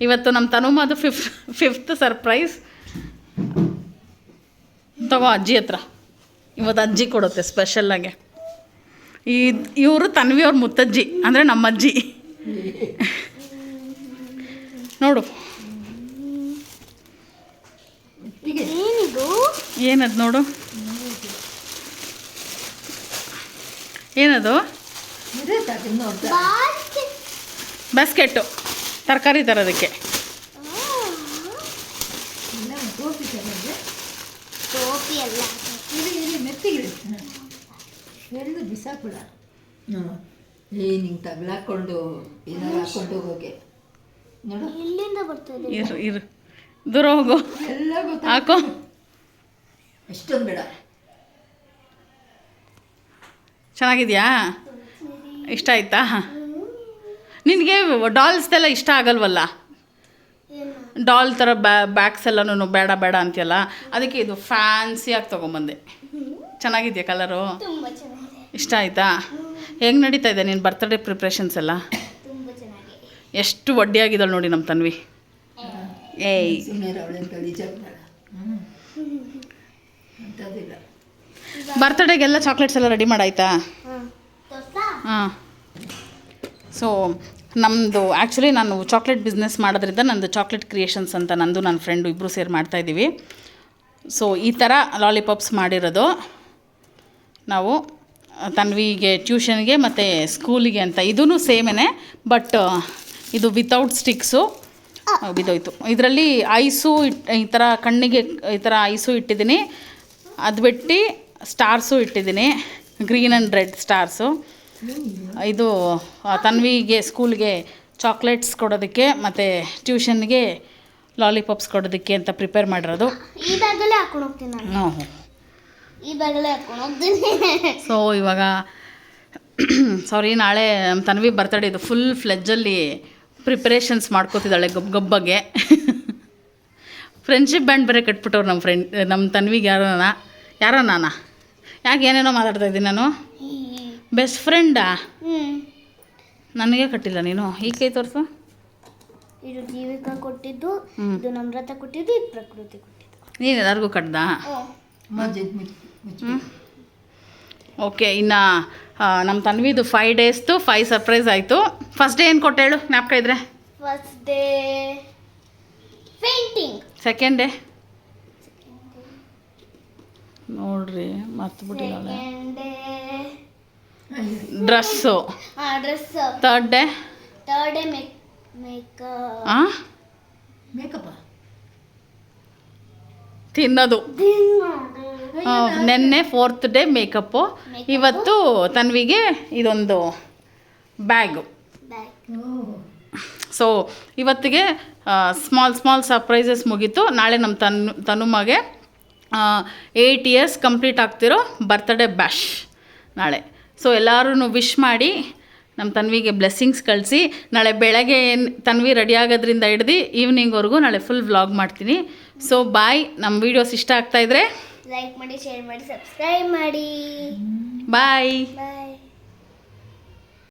ಇವತ್ತು ನಮ್ಮ ತನುಮದು fifth surprise. ತಗೋ ಅಜ್ಜಿ ಹತ್ರ. ಇವತ್ತು ಅಜ್ಜಿ ಕೊಡುತ್ತೆ ಸ್ಪೆಷಲ್ಲಾಗೆ. ಇವರು ತನ್ವಿಯವ್ರ ಮುತ್ತಜ್ಜಿ ಅಂದರೆ ನಮ್ಮಜ್ಜಿ. ನೋಡು ಏನದು, ನೋಡು ಏನದು. ಬಾಸ್ಕೆಟ್ಟು ತರಕಾರಿ ತರೋದಕ್ಕೆ. ಬಿಸಾಕುಳ ನಿಂಗೆ ತಗ್ಲಾಕೊಂಡು ಏನಾರು ಹಾಕೊಂಡು ಹೋಗೋಕೆ ನೋಡು. ಎಲ್ಲಿಂದ ಬರ್ತದೆ? ಇರು ದೂರ ಹೋಗು. ಎಲ್ಲ ಹಾಕೋ. ಅಷ್ಟೊಂದು ಬೇಡ. ಚೆನ್ನಾಗಿದೆಯಾ? ಇಷ್ಟ ಆಯ್ತಾ? ನಿನಗೆ ಡಾಲ್ಸ್ದೆಲ್ಲ ಇಷ್ಟ ಆಗಲ್ವಲ್ಲ? ಡಾಲ್ ಥರ ಬ್ಯಾಗ್ಸ್ ಎಲ್ಲನೂ ಬೇಡ ಬೇಡ ಅಂತೀಯಲ್ಲ, ಅದಕ್ಕೆ ಇದು ಫ್ಯಾನ್ಸಿಯಾಗಿ ತೊಗೊಂಬಂದೆ. ಚೆನ್ನಾಗಿದೆಯಾ ಕಲರು? ಇಷ್ಟ ಆಯಿತಾ? ಹೆಂಗೆ ನಡೀತಾ ಇದೆ ನಿನ್ನ ಬರ್ತ್ಡೇ ಪ್ರಿಪ್ರೇಷನ್ಸ್ ಎಲ್ಲ? ಎಷ್ಟು ಒಡ್ಡಿಯಾಗಿದ್ದಾಳೆ ನೋಡಿ ನಮ್ಮ ತನ್ವಿ. ಏಯ್ ಬರ್ತ್ಡೇಗೆಲ್ಲ ಚಾಕ್ಲೇಟ್ಸ್ ಎಲ್ಲ ರೆಡಿ ಮಾಡಾಯ್ತಾ? ಹಾಂ. ಸೊ ನಮ್ಮದು ಆ್ಯಕ್ಚುಲಿ ನಾನು ಚಾಕ್ಲೇಟ್ ಬಿಸ್ನೆಸ್ ಮಾಡೋದ್ರಿಂದ ನಂದು ಚಾಕ್ಲೇಟ್ ಕ್ರಿಯೇಷನ್ಸ್ ಅಂತ ನಂದು ನನ್ನ ಫ್ರೆಂಡು ಇಬ್ಬರು ಸೇರಿ ಮಾಡ್ತಾಯಿದ್ದೀವಿ. ಸೊ ಈ ಥರ ಲಾಲಿಪಾಪ್ಸ್ ಮಾಡಿರೋದು ನಾವು ತನ್ವಿಗೆ ಟ್ಯೂಷನ್ಗೆ ಮತ್ತು ಸ್ಕೂಲಿಗೆ ಅಂತ. ಇದೂ ಸೇಮೇ, ಬಟ್ ಇದು ವಿತೌಟ್ ಸ್ಟಿಕ್ಸು. ಬಿದ್ದೋಯ್ತು. ಇದರಲ್ಲಿ ಐಸು ಈ ಥರ ಕಣ್ಣಿಗೆ ಈ ಥರ ಐಸು ಇಟ್ಟಿದ್ದೀನಿ. ಅದು ಬಿಟ್ಟು ಸ್ಟಾರ್ಸು ಇಟ್ಟಿದ್ದೀನಿ, ಗ್ರೀನ್ ಆ್ಯಂಡ್ ರೆಡ್ ಸ್ಟಾರ್ಸು. ಇದು ತನ್ವಿಗೆ ಸ್ಕೂಲ್ಗೆ ಚಾಕ್ಲೇಟ್ಸ್ ಕೊಡೋದಕ್ಕೆ ಮತ್ತು ಟ್ಯೂಷನ್ಗೆ ಲಾಲಿಪಾಪ್ಸ್ ಕೊಡೋದಕ್ಕೆ ಅಂತ ಪ್ರಿಪೇರ್ ಮಾಡಿರೋದು. ಸೊ ಇವಾಗ ಸಾರಿ, ನಾಳೆ ನಮ್ಮ ತನ್ವಿ ಬರ್ತಡೇ. ಇದು ಫುಲ್ ಫ್ಲೆಜ್ಜಲ್ಲಿ ಪ್ರಿಪ್ರೇಷನ್ಸ್ ಮಾಡ್ಕೋತಿದ್ದಾಳೆ ಗಬ್ಬಗೆ. ಫ್ರೆಂಡ್ಶಿಪ್ ಬ್ಯಾಂಡ್ ಬೇರೆ ಕಟ್ಬಿಟ್ಟವ್ರು ನಮ್ಮ ತನ್ವಿಗೆ. ಯಾರೋ ನಾನಾ? ಯಾಕೆ ಏನೇನೋ ಮಾತಾಡ್ತಾ ಇದ್ದೀನಿ ನಾನು? ಬೆಸ್ಟ್ ಫ್ರೆಂಡಾ? ನನಗೆ ಕಟ್ಟಿಲ್ಲ ನೀನು. ಈ ಕೈ ತೋರಿಸು. ಇದು ಜೀವಿಕಾ ಕೊಟ್ಟಿದ್ದು, ಇದು ನಮ್ರತ ಕೊಟ್ಟಿದ್ದು, ಇದು ಪ್ರಕೃತಿ ಕೊಟ್ಟಿದ್ದು. ನೀನು ಎಲ್ಲರಿಗೂ ಕಟ್ದಾ? ಓಕೆ. ಇನ್ನು ನಮ್ಮ ತನ್ವಿದು 5 ಡೇಸ್ದು 5 ಸರ್ಪ್ರೈಸ್ ಆಯಿತು. ಫಸ್ಟ್ ಡೇ ಏನು ಕೊಟ್ಟು ಹೇಳು, ಜ್ಞಾಪಕ ಇದ್ರೆ? First day painting. Second day ನೋಡ್ರಿ ಮರ್ತುಬಿಟ್ಟಿದ್ದಾಳೆ. ಡ್ರೆಸ್ಸು. Third day makeup. ತಿನ್ನೋದು. ನೆನ್ನೆ 4th ಡೇ ಮೇಕಪ್ಪು. ಇವತ್ತು ತನ್ವಿಗೆ ಇದೊಂದು ಬ್ಯಾಗು. ಸೊ ಇವತ್ತಿಗೆ ಸ್ಮಾಲ್ ಸರ್ಪ್ರೈಸಸ್ ಮುಗೀತು. ನಾಳೆ ನಮ್ಮ ತನುಮಗೆ 8 ಇಯರ್ಸ್ ಕಂಪ್ಲೀಟ್ ಆಗ್ತಿರೋ ಬರ್ತ್ಡೇ ಬ್ಯಾಶ್ ನಾಳೆ. ಸೊ ಎಲ್ಲರೂ ವಿಶ್ ಮಾಡಿ ನಮ್ಮ ತನ್ವಿಗೆ ಬ್ಲೆಸ್ಸಿಂಗ್ಸ್ ಕಳಿಸಿ. ನಾಳೆ ಬೆಳಗ್ಗೆ ತನ್ವಿ ರೆಡಿ ಆಗೋದ್ರಿಂದ ಹಿಡ್ದು ಈವ್ನಿಂಗ್ವರೆಗೂ ನಾಳೆ ಫುಲ್ ವ್ಲಾಗ್ ಮಾಡ್ತೀನಿ. So bye. ನಮ್ಮ ವೀಡಿಯೋಸ್ ಇಷ್ಟ ಆಗ್ತಾಯಿದ್ರೆ ಲೈಕ್ ಮಾಡಿ, ಶೇರ್ ಮಾಡಿ, ಸಬ್ಸ್ಕ್ರೈಬ್ ಮಾಡಿ. ಬಾಯ್. ಬಾಯ್.